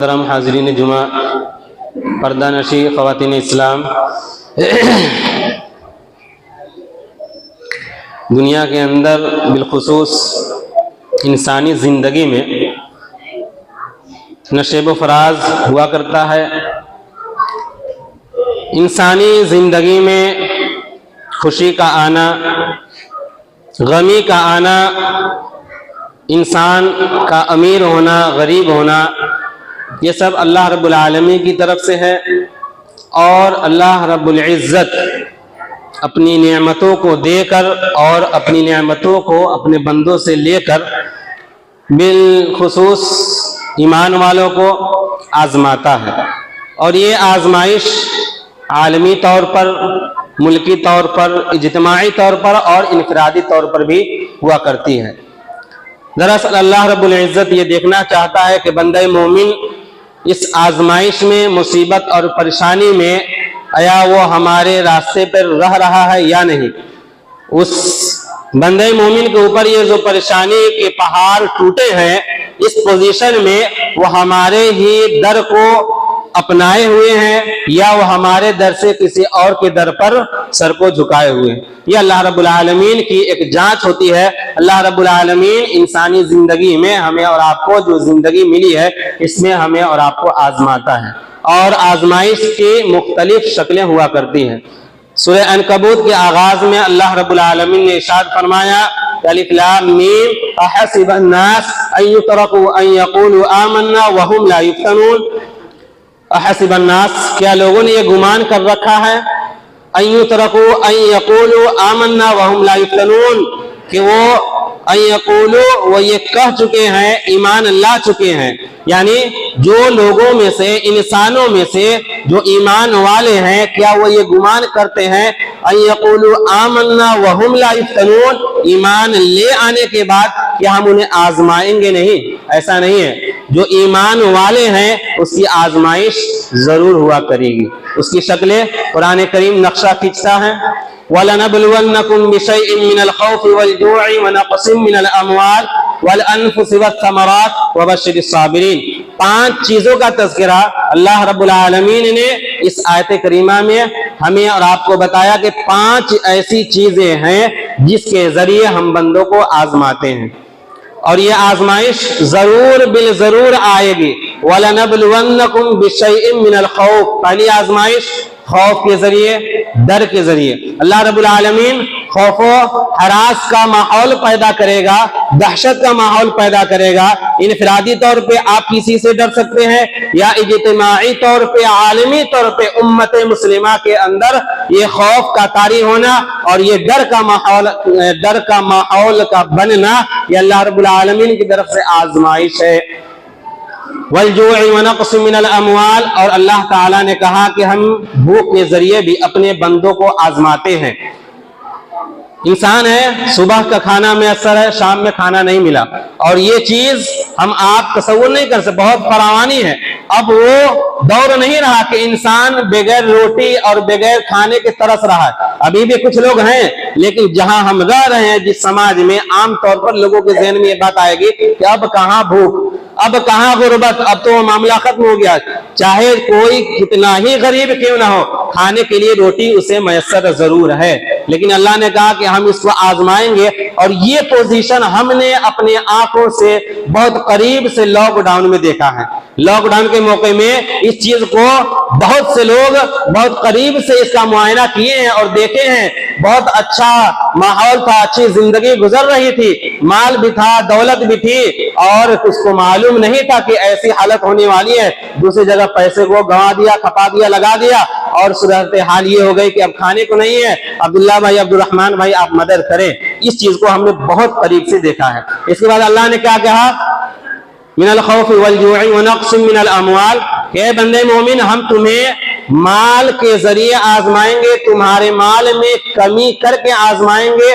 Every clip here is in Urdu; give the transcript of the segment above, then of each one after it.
محترم حاضرین جمعہ، پردہ نشی خواتین اسلام، دنیا کے اندر بالخصوص انسانی زندگی میں نشیب و فراز ہوا کرتا ہے۔ انسانی زندگی میں خوشی کا آنا، غمی کا آنا، انسان کا امیر ہونا، غریب ہونا، یہ سب اللہ رب العالمین کی طرف سے ہے۔ اور اللہ رب العزت اپنی نعمتوں کو دے کر اور اپنی نعمتوں کو اپنے بندوں سے لے کر بالخصوص ایمان والوں کو آزماتا ہے۔ اور یہ آزمائش عالمی طور پر، ملکی طور پر، اجتماعی طور پر اور انفرادی طور پر بھی ہوا کرتی ہے۔ دراصل اللہ رب العزت یہ دیکھنا چاہتا ہے کہ بندہ مومن اس آزمائش میں، مصیبت اور پریشانی میں، آیا وہ ہمارے راستے پر رہ رہا ہے یا نہیں۔ اس بندہ مومن کے اوپر یہ جو پریشانی کے پہاڑ ٹوٹے ہیں، اس پوزیشن میں وہ ہمارے ہی در کو اپنائے ہوئے ہیں یا وہ ہمارے در سے کسی اور کے در پر سر کو جھکائے ہوئے ہیں۔ یہ اللہ رب العالمین کی ایک جانچ ہوتی ہے۔ اللہ رب العالمین انسانی زندگی میں ہمیں اور آپ کو جو زندگی ملی ہے، اس میں ہمیں اور آپ کو آزماتا ہے، اور آزمائش کی مختلف شکلیں ہوا کرتی ہیں۔ سورہ عنکبوت کے آغاز میں اللہ رب العالمین نے ارشاد فرمایا الف لام میم احسب الناس ان یترکوا ان یقولوا آمنا وهم لا یفتنون۔ احسب الناس، کیا لوگوں نے یہ گمان کر رکھا ہے، ان یترکوا ان یقولوا آمنا وهم لا یفتنون، کہ وہ یہ کہہ چکے ہیں، ایمان لا چکے ہیں، یعنی جو لوگوں میں سے، انسانوں میں سے جو ایمان والے ہیں، کیا وہ یہ گمان کرتے ہیں ان یقولوا آمنا وهم لا یفتنون، ایمان لے آنے کے بعد کیا ہم انہیں آزمائیں گے نہیں؟ ایسا نہیں ہے۔ جو ایمان والے ہیں اس کی آزمائش ضرور ہوا کرے گی۔ اس کی شکلیں قرآن کریم نقشہ کھینچتا ہے۔ وَلَنَبْلُوَنَّكُمْ بِشَيْءٍ مِّنَ الْخَوْفِ وَالْجُوعِ وَنَقْصٍ مِّنَ الْأَمْوَالِ وَالْأَنفُسِ وَالثَّمَرَاتِ وَبَشِّرِ الصَّابِرِينَ۔ 5 چیزوں کا تذکرہ اللہ رب العالمین نے اس آیت کریمہ میں ہمیں اور آپ کو بتایا کہ 5 ایسی چیزیں ہیں جس کے ذریعے ہم بندوں کو آزماتے ہیں، اور یہ آزمائش ضرور بالضرور آئے گی۔ وَلَنَبْلُوَنَّكُمْ بِشَيْءٍ مِّنَ الْخَوْفِ، پہلی آزمائش خوف کے ذریعے، ڈر کے ذریعے۔ اللہ رب العالمین خوف و ہراس کا ماحول پیدا کرے گا، دہشت کا ماحول پیدا کرے گا۔ انفرادی طور پہ آپ کسی سے ڈر سکتے ہیں، یا اجتماعی طور پہ، عالمی طور پہ امت مسلمہ کے اندر یہ خوف کا طاری ہونا اور یہ ڈر کا ماحول کا بننا، یہ اللہ رب العالمین کی طرف سے آزمائش ہے۔ والجوع ونقص من الاموال، اور اللہ تعالیٰ نے کہا کہ ہم بھوک کے ذریعے بھی اپنے بندوں کو آزماتے ہیں۔ انسان ہے، صبح کا کھانا میسر ہے، شام میں کھانا نہیں ملا، اور یہ چیز ہم آپ تصور نہیں کر سکتے، بہت فراوانی ہے۔ اب وہ دور نہیں رہا کہ انسان بغیر روٹی اور بغیر کھانے کے ترس رہا ہے۔ ابھی بھی کچھ لوگ ہیں، لیکن جہاں ہم رہ رہے ہیں، جس سماج میں، عام طور پر لوگوں کے ذہن میں یہ بات آئے گی کہ اب کہاں بھوک، اب کہاں غربت، اب تو وہ معاملہ ختم ہو گیا۔ چاہے کوئی کتنا ہی غریب کیوں نہ ہو، کھانے کے لیے روٹی اسے میسر ضرور ہے، لیکن اللہ نے کہا کہ ہم اس کو آزمائیں گے۔ اور یہ پوزیشن ہم نے اپنے آنکھوں سے بہت قریب سے لاک ڈاؤن میں دیکھا ہے۔ لاک ڈاؤن کے موقع میں اس چیز کو بہت سے لوگ بہت قریب سے اس کا معائنہ کیے ہیں اور دیکھے ہیں۔ بہت اچھا ماحول تھا، اچھی زندگی گزر رہی تھی، مال بھی تھا، دولت بھی تھی، اور اس کو معلوم نہیں تھا کہ ایسی حالت ہونے والی ہے۔ دوسری جگہ پیسے کو گنوا دیا، کھپا دیا، لگا دیا، اور صورتحال یہ ہو گئی کہ اب کھانے کو نہیں ہے۔ عبداللہ بھائی، عبدالرحمن بھائی، آپ مدد کریں۔ اس چیز کو ہم نے بہت قریب سے دیکھا ہے۔ اس کے بعد اللہ نے کیا کہا؟ من الخوف والجوع ونقص من الاموال، کہ بندے مومن ہم تمہیں مال کے ذریعے آزمائیں گے، تمہارے مال میں کمی کر کے آزمائیں گے،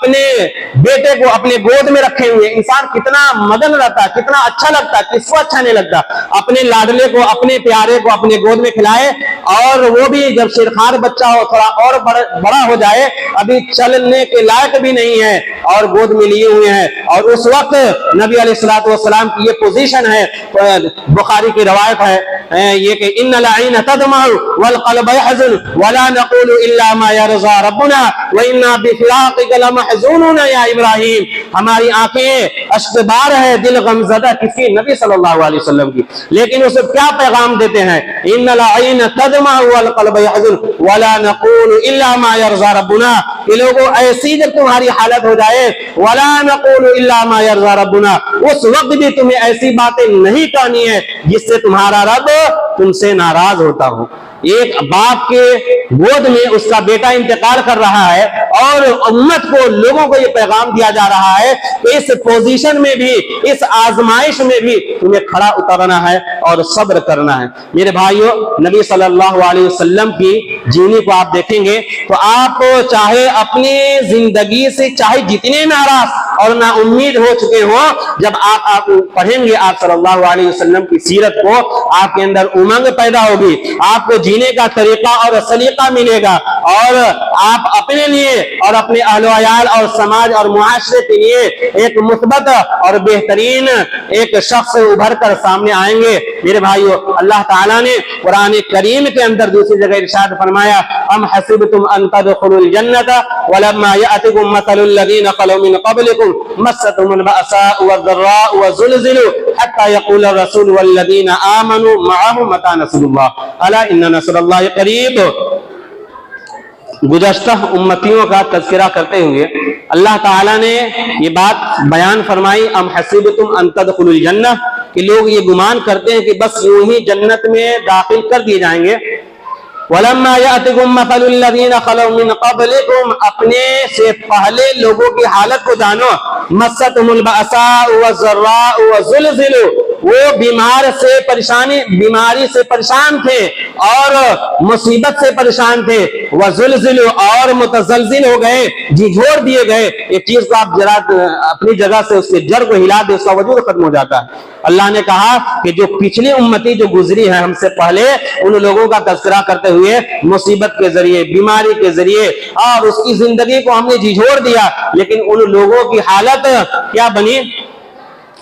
اپنے بیٹے کو اپنے گود میں رکھے ہوئے انسان کتنا مدن رہتا، کتنا اچھا لگتا، کس کو اچھا نہیں لگتا اپنے لاڈلے کو اپنے پیارے کو اپنے گود میں کھلائے، اور وہ بھی جب شیرخوار بچہ ہو تھوڑا اور بڑا ہو جائے، ابھی چلنے کے لائق بھی نہیں ہے اور گود میں لیے ہوئے ہیں، اور اس وقت نبی علیہ الصلوۃ والسلام کی یہ پوزیشن ہے، بخاری کی روایت ہے یہ کہ ان العین تدمع والقلب يحزن ولا نقول الا ما يرضى ربنا وانا بفراقك لمحزونون یا ابراہیم، ہماری آنکھیں اشکبار ہے، دل غمزدہ کسی نبی صلی اللہ علیہ وسلم کی، لیکن اسے کیا پیغام دیتے ہیں؟ ان العین تدمع والقلب يحزن ولا نقول الا ما يرضى ربنا، کہ لوگوں ایسی جب تمہاری حالت ہو جائے ولا نقول الا ما يرضى ربنا، اس وقت بھی تمہیں ایسی باتیں نہیں کہنی ہے جس سے تمہارا رب تم سے ناراض ہوتا ہو۔ ایک باپ کے گود میں اس کا بیٹا انتقال کر رہا ہے اور امت کو، لوگوں کو یہ پیغام دیا جا رہا ہے کہ اس پوزیشن میں بھی، اس آزمائش میں بھی تمہیں کھڑا اترنا ہے اور صبر کرنا ہے۔ میرے بھائیو، نبی صلی اللہ علیہ وسلم کی جیونی کو آپ دیکھیں گے تو آپ چاہے اپنی زندگی سے چاہے جتنے ناراض اور نا امید ہو چکے ہوں، جب آپ پڑھیں گے آپ صلی اللہ علیہ وسلم کی سیرت کو، آپ کے اندر امنگ پیدا ہوگی، آپ کو جینے کا طریقہ اور سلیقہ ملے گا، اور آپ اپنے لیے اور اپنے اہل و عیال اور سماج اور معاشرے کے لیے ایک مثبت اور بہترین ایک شخص ابھر کر سامنے آئیں گے۔ میرے بھائیو، اللہ تعالیٰ نے قرآن کریم کے اندر دوسری جگہ ارشاد فرمایا، ام حسبتم ان تدخلوا الجنۃ ولما یأتکم مثل الذین خلوا من قبلکم مستهم البأساء والضراء وزلزلوا حتى يقول الرسول والذین آمنوا معه متى نصر اللہ الا ان نصر اللہ قریب۔ گزشتہ امتیوں کا تذکرہ کرتے ہوئے اللہ تعالیٰ نے یہ بات بیان فرمائی، ام حسبتم ان تدخلوا الجنہ، کہ لوگ یہ گمان کرتے ہیں کہ بس یوں ہی جنت میں داخل کر دیے جائیں گے۔ وَلَمَّا يَأْتِكُمْ مَثَلُ الَّذِينَ خَلَوْا مِنْ قَبْلِكُمْ، اپنے سے پہلے لوگوں کی حالت کو جانو، مَسَّتْهُمُ الْبَأْسَاءُ وَالضَّرَّاءُ وَزُلْزِلُوا، وہ بیماری سے پریشان تھے اور مصیبت سے پریشان تھے، وَزُلْزِلُوا، اور متزلزل ہو گئے، جھنجھوڑ دیے گئے۔ ایک چیز کو آپ ذرا اپنی جگہ سے اس کے جڑ کو ہلا دے، اس کا وجود ختم ہو جاتا ہے۔ اللہ نے کہا کہ جو پچھلی امتی جو گزری ہے ہم سے پہلے، ان لوگوں کا تذکرہ کرتے ہوئے مصیبت کے ذریعے، بیماری کے ذریعے اور اس کی زندگی کو ہم نے جھنجھوڑ دیا، لیکن ان لوگوں کی حالت کیا بنی؟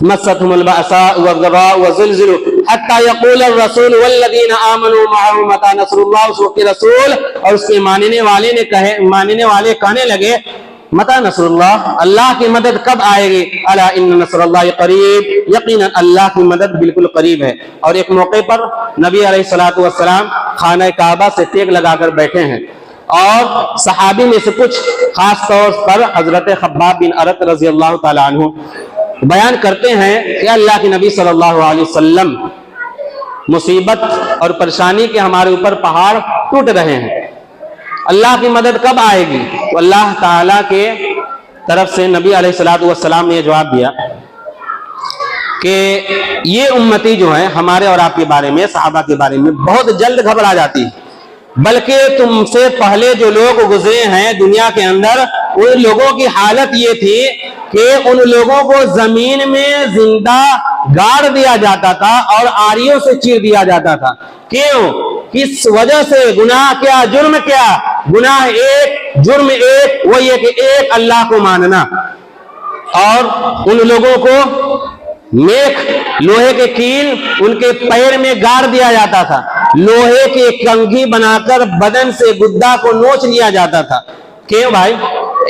مستهم البأساء والضراء وزلزلوا حتى يقول الرسول والذين آمنوا معه متى نصر اللہ، اس وقت رسول اور اس کے ماننے والے کہنے لگے متى نصر اللہ، اللہ کی مدد کب آئے گی؟ الا ان نصر اللہ قریب، یقینا اللہ کی مدد بالکل قریب ہے۔ اور ایک موقع پر نبی علیہ الصلوۃ والسلام خانہ کعبہ سے ٹیک لگا کر بیٹھے ہیں، اور صحابی میں سے کچھ، خاص طور پر حضرت خباب بن ارت رضی اللہ تعالیٰ عنہ بیان کرتے ہیں کہ اللہ کے نبی صلی اللہ علیہ وسلم، مصیبت اور پریشانی کے ہمارے اوپر پہاڑ ٹوٹ رہے ہیں، اللہ کی مدد کب آئے گی؟ تو اللہ تعالیٰ کے طرف سے نبی علیہ الصلوۃ والسلام نے یہ جواب دیا کہ یہ امتی جو ہے ہمارے اور آپ کے بارے میں، صحابہ کے بارے میں بہت جلد گھبرا جاتی ہے، بلکہ تم سے پہلے جو لوگ گزرے ہیں دنیا کے اندر، ان لوگوں کی حالت یہ تھی کہ ان لوگوں کو زمین میں زندہ گاڑ دیا جاتا تھا اور آریوں سے چیر دیا جاتا تھا۔ کیوں؟ کس وجہ سے؟ گناہ کیا؟ جرم کیا؟ گناہ ایک، جرم ایک، وہ یہ کہ ایک اللہ کو ماننا، اور ان لوگوں کو میخ، لوہے کے کیل ان کے پیر میں گاڑ دیا جاتا تھا، لوہے کے کنگھی بنا کر بدن سے گدا کو نوچ لیا جاتا تھا۔ کیوں بھائی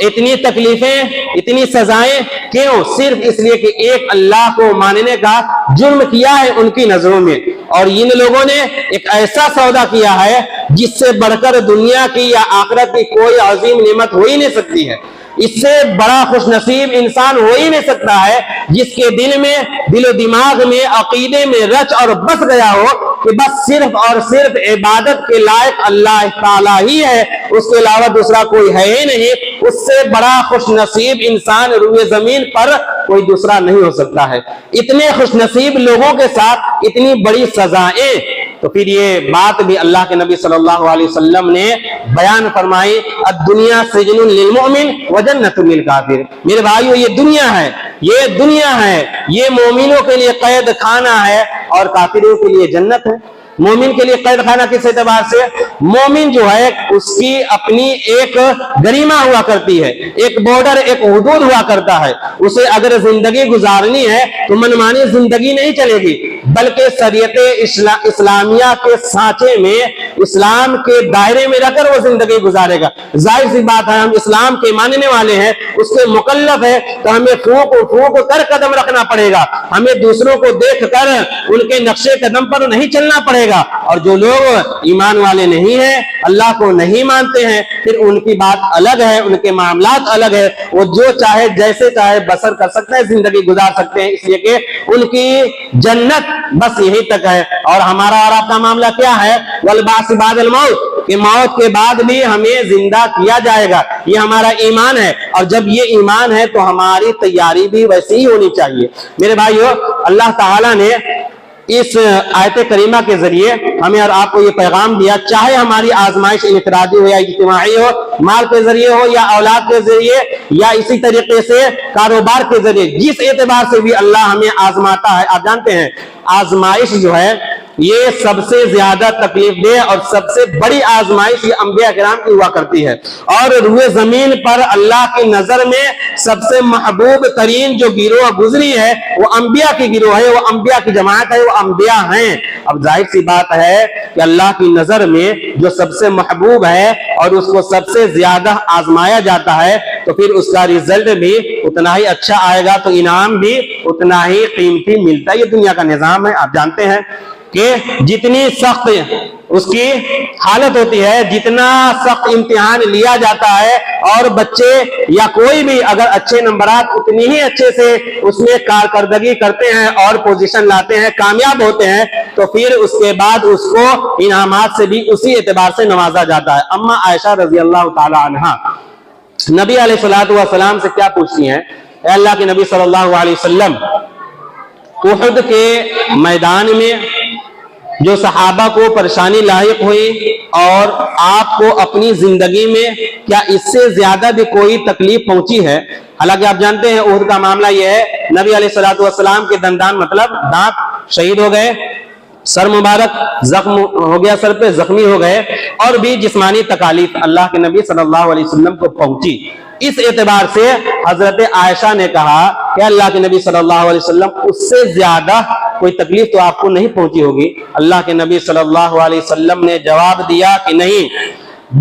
اتنی تکلیفیں، اتنی سزائیں کیوں؟ صرف اس لیے کہ ایک اللہ کو ماننے کا جرم کیا ہے ان کی نظروں میں، اور ان لوگوں نے ایک ایسا سودا کیا ہے جس سے بڑھ کر دنیا کی یا آخرت کی کوئی عظیم نعمت ہو ہی نہیں سکتی ہے۔ اس سے بڑا خوش نصیب انسان ہو ہی نہیں سکتا ہے جس کے دل و دماغ میں، عقیدے میں رچ اور بس گیا ہو کہ بس صرف اور صرف عبادت کے لائق اللہ تعالیٰ ہی ہے، اس کے علاوہ دوسرا کوئی ہے ہی نہیں۔ اس سے بڑا خوش نصیب انسان روئے زمین پر کوئی دوسرا نہیں ہو سکتا ہے۔ اتنے خوش نصیب لوگوں کے ساتھ اتنی بڑی سزائیں تو پھر یہ بات بھی اللہ کے نبی صلی اللہ علیہ وسلم نے بیان فرمائی، الدنیا سجن للمؤمن وجنت للکافر۔ میرے بھائیو یہ دنیا ہے، یہ دنیا ہے، یہ مومنوں کے لیے قید خانہ ہے اور کافروں کے لیے جنت ہے۔ مومن کے لیے قید خانہ کس اعتبار سے؟ مومن جو ہے اس کی اپنی ایک گریمہ ہوا کرتی ہے، ایک بارڈر، ایک حدود ہوا کرتا ہے۔ اسے اگر زندگی گزارنی ہے تو منمانی زندگی نہیں چلے گی، بلکہ شریعت اسلامیہ کے سانچے میں، اسلام کے دائرے میں رہ کر وہ زندگی گزارے گا۔ ظاہر سی بات ہے، ہم اسلام کے ماننے والے ہیں، اس کے مکلف ہے، تو ہمیں پھونک کر قدم رکھنا پڑے گا، ہمیں دوسروں کو دیکھ کر ان کے نقشے قدم پر نہیں چلنا پڑے گا۔ اور جو لوگ ایمان والے نہیں ہیں، اللہ کو نہیں مانتے ہیں، پھر ان کی بات الگ ہے، ان کے معاملات الگ ہے، وہ جو چاہے جیسے چاہے بسر کر سکتے ہیں، زندگی گزار سکتے ہیں، اس لیے کہ ان کی جنت بس یہی تک ہے۔ اور ہمارا اور آپ کا معاملہ کیا ہے؟ والبعث بعد الموت، کہ موت کے بعد بھی ہمیں زندہ کیا جائے گا، یہ ہمارا ایمان ہے۔ اور جب یہ ایمان ہے تو ہماری تیاری بھی ویسی ہی ہونی چاہیے۔ میرے بھائیو، اللہ تعالیٰ نے اس آیت کریمہ کے ذریعے ہمیں اور آپ کو یہ پیغام دیا، چاہے ہماری آزمائش انفرادی ہو یا اجتماعی ہو، مال کے ذریعے ہو یا اولاد کے ذریعے یا اسی طریقے سے کاروبار کے ذریعے، جس اعتبار سے بھی اللہ ہمیں آزماتا ہے۔ آپ جانتے ہیں آزمائش جو ہے یہ سب سے زیادہ تکلیف دہ اور سب سے بڑی آزمائش یہ انبیاء کرام کی ہوا کرتی ہے، اور روئے زمین پر اللہ کی نظر میں سب سے محبوب ترین جو گروہ گزری ہے وہ انبیاء کی گروہ ہے، وہ انبیاء کی جماعت ہے، وہ انبیاء ہیں۔ اب ظاہر سی بات ہے کہ اللہ کی نظر میں جو سب سے محبوب ہے اور اس کو سب سے زیادہ آزمایا جاتا ہے تو پھر اس کا رزلٹ بھی اتنا ہی اچھا آئے گا، تو انعام بھی اتنا ہی قیمتی ملتا ہے۔ یہ دنیا کا نظام ہے۔ آپ جانتے ہیں کہ جتنی سخت اس کی حالت ہوتی ہے، جتنا سخت امتحان لیا جاتا ہے، اور بچے یا کوئی بھی اگر اچھے نمبرات اتنی ہی اچھے سے اس میں کارکردگی کرتے ہیں اور پوزیشن لاتے ہیں، کامیاب ہوتے ہیں، تو پھر اس کے بعد اس کو انعامات سے بھی اسی اعتبار سے نوازا جاتا ہے۔ اما عائشہ رضی اللہ تعالی عنہا نبی علیہ الصلوۃ والسلام سے کیا پوچھتی ہیں؟ اے اللہ کے نبی صلی اللہ علیہ وسلم، احد کے میدان میں جو صحابہ کو پریشانی لاحق ہوئی اور آپ کو اپنی زندگی میں کیا اس سے زیادہ بھی کوئی تکلیف پہنچی ہے؟ حالانکہ آپ جانتے ہیں احد کا معاملہ یہ ہے، نبی علیہ الصلوۃ والسلام کے دندان مطلب دانت شہید ہو گئے، سر مبارک زخم ہو گیا، سر پہ زخمی ہو گئے، اور بھی جسمانی تکالیف اللہ کے نبی صلی اللہ علیہ وسلم کو پہنچی۔ اس اعتبار سے حضرت عائشہ نے کہا کہ اللہ کے نبی صلی اللہ علیہ وسلم اس سے زیادہ کوئی تکلیف تو آپ کو نہیں پہنچی ہوگی۔ اللہ کے نبی صلی اللہ علیہ وسلم نے جواب دیا کہ نہیں،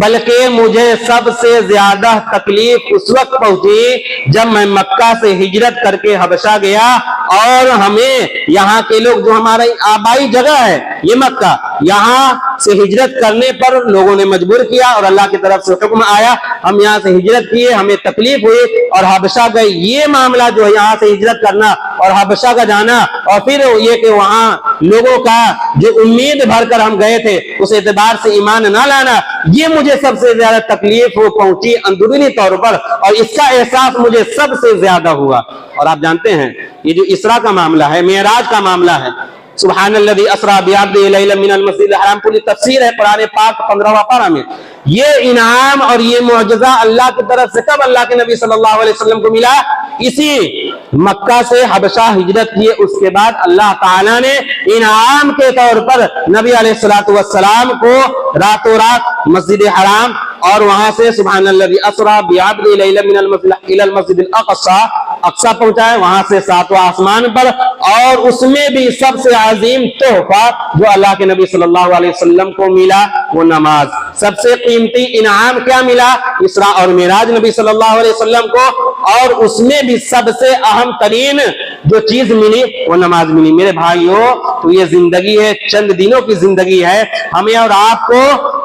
بلکہ مجھے سب سے زیادہ تکلیف اس وقت پہنچی جب میں مکہ سے ہجرت کر کے حبشہ گیا، اور ہمیں یہاں کے لوگ، جو ہمارا آبائی جگہ ہے یہ مکہ، یہاں سے ہجرت کرنے پر لوگوں نے مجبور کیا اور اللہ کی طرف سے حکم آیا، ہم یہاں سے ہجرت کیے، ہمیں تکلیف ہوئی اور حبشہ گئے۔ یہ معاملہ جو ہے یہاں سے ہجرت کرنا اور حبشہ کا جانا، اور پھر یہ کہ وہاں لوگوں کا جو امید بھر کر ہم گئے تھے اس اعتبار سے ایمان نہ لانا، یہ مجھے سب سے زیادہ تکلیف پہنچی اندرونی طور پر، اور اس کا احساس مجھے سب سے زیادہ ہوا۔ اور آپ جانتے ہیں یہ جو اسراء کا معاملہ ہے، معراج کا معاملہ ہے، سبحان الذی اسریٰ بعبدہ لیلا من المسجد الحرام، پوری تفسیر ہے قرآن پاک 15واں پارہ میں۔ یہ انعام اور یہ معجزہ اللہ کی طرف سے کب اللہ کے نبی صلی اللہ علیہ وسلم کو ملا؟ اسی مکہ سے حبشہ ہجرت کیے اس کے بعد اللہ تعالیٰ نے انعام کے طور پر نبی علیہ الصلوۃ والسلام کو راتوں رات مسجد حرام اور وہاں سے سبحان الذی اسریٰ بعبدہ لیلا من المسجد الی المسجد الاقصی، اقصی پہنچائے، وہاں سے 7واں آسمان پر، اور اس میں بھی سب سے عظیم تحفہ جو اللہ کے نبی صلی اللہ علیہ وسلم کو ملا وہ نماز۔ سب سے قیمتی انعام کیا ملا؟ اسراء اور معراج نبی صلی اللہ علیہ وسلم کو، اور اس میں بھی سب سے اہم ترین جو چیز ملی وہ نماز ملی۔ میرے بھائیوں، تو یہ زندگی ہے، چند دنوں کی زندگی ہے، ہمیں اور آپ کو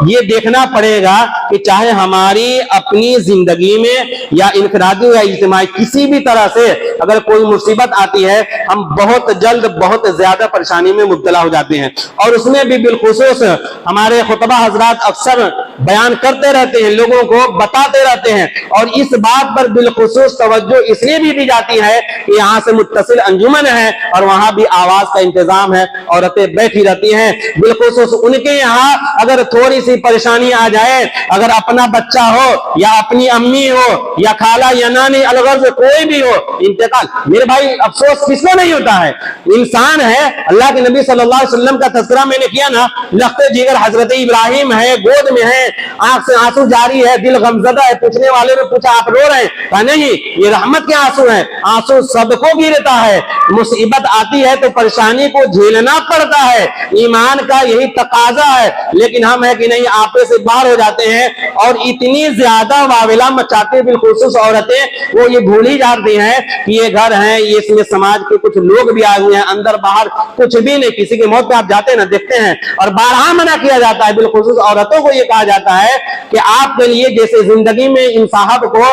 یہ دیکھنا پڑے گا کہ چاہے ہماری اپنی زندگی میں یا انفرادی یا اجتماعی کسی بھی طرح سے اگر کوئی مصیبت آتی ہے، ہم بہت جلد بہت زیادہ پریشانی میں مبتلا ہو جاتے ہیں، اور اس میں بھی بالخصوص ہمارے خطبہ حضرات اکثر بیان کرتے رہتے ہیں, لوگوں کو بتاتے رہتے ہیں, اور اس بات پر بالخصوص توجہ اس لیے بھی دی جاتی ہے کہ یہاں سے متصل انجمن ہے اور وہاں بھی آواز کا انتظام ہے, عورتیں بیٹھی رہتی ہیں. بالخصوص ان کے یہاں اگر تھوڑی سی پریشانی آ جائے, اگر اپنا بچہ ہو یا اپنی امی ہو یا خالہ یا نانی, الغرض کوئی بھی ہو انتقال, میرے بھائی افسوس کس کو نہیں ہوتا ہے, انسان ہے. اللہ کے نبی صلی اللہ علیہ وسلم کا تذکرہ میں نے کیا نا, لخت جگر حضرت ابراہیم ہے, گود میں ہے, آنکھ سے آنسو جاری ہے, دل غمزدہ ہے. پوچھنے والے نے پوچھا آپ رو رہے ہیں؟ کہا نہیں, یہ رحمت کے آنسو ہیں, آنسو سب کو گرتا ہے, مصیبت آتی ہے تو پریشانی کو جھیلنا پڑتا ہے, ایمان کا یہی تقاضا ہے. لیکن ہم ہے کہ نہیں, آپے سے باہر ہو جاتے ہیں اور اتنی زیادہ واویلا مچاتے, بالخصوص عورتیں, وہ یہ بھول ہی جاتی ہیں کہ یہ گھر ہے, یہ اس میں سماج کے کچھ لوگ بھی آئے ہوئے ہیں, اندر باہر کچھ بھی نہیں. کسی کی موت پہ آپ جاتے ہیں نا, دیکھتے ہیں, اور بارہا منع کیا جاتا ہے, بالخصوص عورتوں کو یہ کہا جاتا ہے کہ آپ کے لیے جیسے زندگی میں ان صاحب کو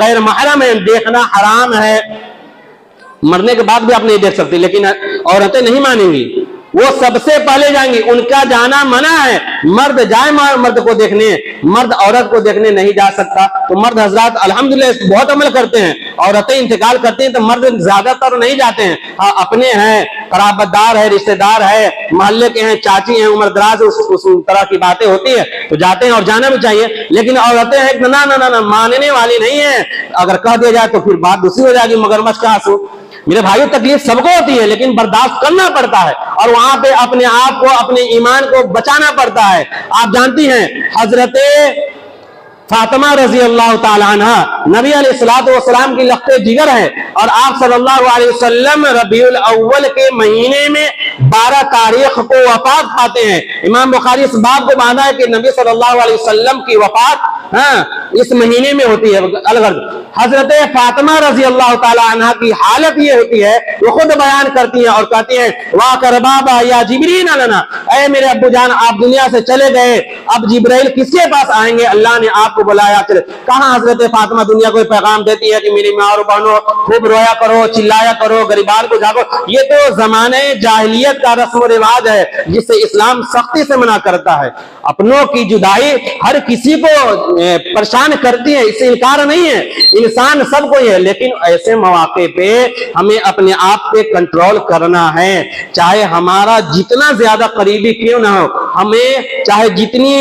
غیر محرم ہے دیکھنا حرام ہے, مرنے کے بعد بھی آپ نہیں دیکھ سکتے, لیکن عورتیں نہیں مانیں گی, وہ سب سے پہلے جائیں گی, ان کا جانا منع ہے. مرد جائے مرد کو دیکھنے, مرد عورت کو دیکھنے نہیں جا سکتا. تو مرد حضرات الحمدللہ بہت عمل کرتے ہیں, عورتیں انتقال کرتی ہیں تو مرد زیادہ تر نہیں جاتے ہیں. ہاں اپنے ہیں, قرابت دار ہے, رشتہ دار ہے, محلے کے ہیں, چاچی ہیں, عمر دراز, اس طرح کی باتیں ہوتی ہیں تو جاتے ہیں, اور جانا بھی چاہیے. لیکن عورتیں ہیں کہ نہ ماننے والی نہیں ہیں, اگر کہہ دیا جائے تو پھر بات دوسری ہو جائے گی, مگرمچھ کا آنسو. میرے بھائیو تکلیف سب کو ہوتی ہے, لیکن برداشت کرنا پڑتا ہے, اور وہاں پہ اپنے آپ کو, اپنے ایمان کو بچانا پڑتا ہے. آپ جانتی ہیں حضرت فاطمہ رضی اللہ تعالیٰ عنہ نبی علیہ الصلوۃ والسلام کی لخت جگر ہے, اور آپ صلی اللہ علیہ وسلم ربیع الاول کے مہینے میں 12 تاریخ کو وفات پاتے ہیں. امام بخاری اس بات کو باندھا ہے کہ نبی صلی اللہ علیہ وسلم کی وفات اس مہینے میں ہوتی ہے. الغرض حضرت فاطمہ رضی اللہ تعالیٰ عنہ کی حالت یہ ہوتی ہے, وہ خود بیان کرتی ہیں اور کہتی ہیں وا کربابا یا جبریل لنا, اے میرے ابو جان آپ دنیا سے چلے گئے, اب جبرائیل کس کے پاس آئیں گے, اللہ نے آپ کو بلایا. چلے کہاں حضرت فاطمہ دنیا کو پیغام دیتی ہے کہ میری ماں اور بہنوں خوب رویا کرو, چلایا کرو, غریبان کو جاگو. یہ تو زمانے جاہلیت کا رسم و رواج ہے جس سے اسلام سختی سے منع کرتا ہے. اپنوں کی جدائی ہر کسی کو پریشان کرتی ہے, اس سے انکار نہیں ہے, انسان سب کو ہے, لیکن ایسے مواقع پہ ہمیں اپنے آپ پہ کنٹرول کرنا ہے. چاہے ہمارا جتنا زیادہ قریبی کیوں نہ ہو, ہمیں چاہے جتنی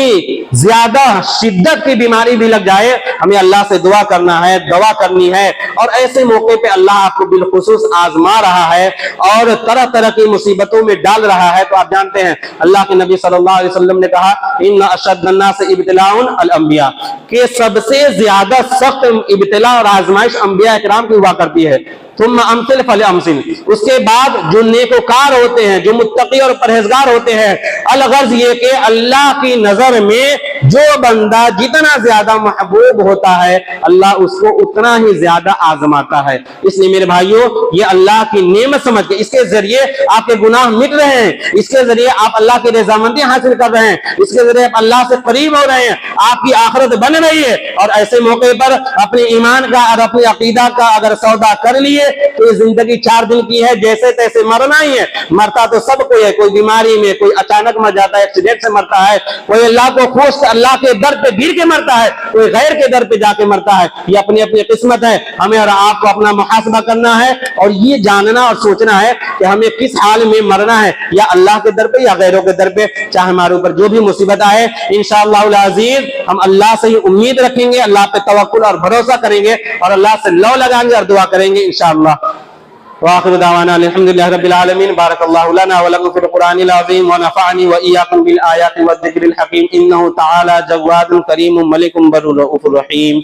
زیادہ شدت کی بیماری بھی لگ جائے, ہمیں اللہ سے دعا کرنا ہے, دعا کرنی ہے. اور ایسے موقع پہ اللہ آپ کو بالخصوص آزما رہا ہے اور طرح طرح کی مصیبتوں میں ڈال رہا ہے. تو آپ جانتے ہیں اللہ کے نبی صلی اللہ علیہ وسلم نے کہا ان اشد الناس ابتلاء الانبیاء, کہ سب سے زیادہ سخت ابتلاء اور آزمائش انبیاء اکرام کی ہوا کرتی ہے. ثم امثل فلامثل, اس کے بعد جو نیکوکار ہوتے ہیں, جو متقی اور پرہیزگار ہوتے ہیں, الغرض یہ کہ اللہ کی نظر میں جو بندہ جتنا زیادہ محبوب ہوتا ہے اللہ اس کو اتنا ہی زیادہ آزماتا ہے. اس لیے میرے بھائیوں یہ اللہ کی نعمت سمجھ کے, اس کے ذریعے آپ کے گناہ مٹ رہے ہیں, اس کے ذریعے آپ اللہ کی رضامندی حاصل کر رہے ہیں, اس کے ذریعے آپ اللہ سے قریب ہو رہے ہیں, آپ کی آخرت بن رہی ہے. اور ایسے موقع پر اپنے ایمان کا اور اپنے عقیدہ کا اگر سودا کر لیے تو یہ زندگی 4 دن کی ہے, جیسے تیسے مرنا ہی ہے. مرتا تو سب کوئی ہے, کوئی بیماری میں, کوئی اچانک مر جاتا ہے, ایکسیڈنٹ سے مرتا ہے, کوئی اللہ کو خوش اللہ کے در پہ گر کے مرتا ہے, کوئی غیر کے در پہ جا کے مرتا ہے. یہ اپنی اپنی قسمت ہے, ہمیں اور آپ کو اپنا محاسبہ کرنا ہے اور یہ جاننا اور سوچنا ہے کہ ہمیں کس حال میں مرنا ہے, یا اللہ کے در پہ یا غیروں کے در پہ. چاہے ہمارے اوپر جو بھی مصیبت آئے انشاءاللہ العزیز ہم اللہ سے ہی امید رکھیں گے, اللہ پہ توکل اور بھروسہ کریں گے, اور اللہ سے لو لگائیں گے اور دعا کریں گے انشاءاللہ. وآخر دعوانا الحمدللہ رب العالمین. بارک اللہ لنا ولکم فی القرآن العظیم ونفعنی وإیاکم بالآیات والذکر الحکیم. انہ تعالی جواد کریم ملک بر رؤوف رحیم.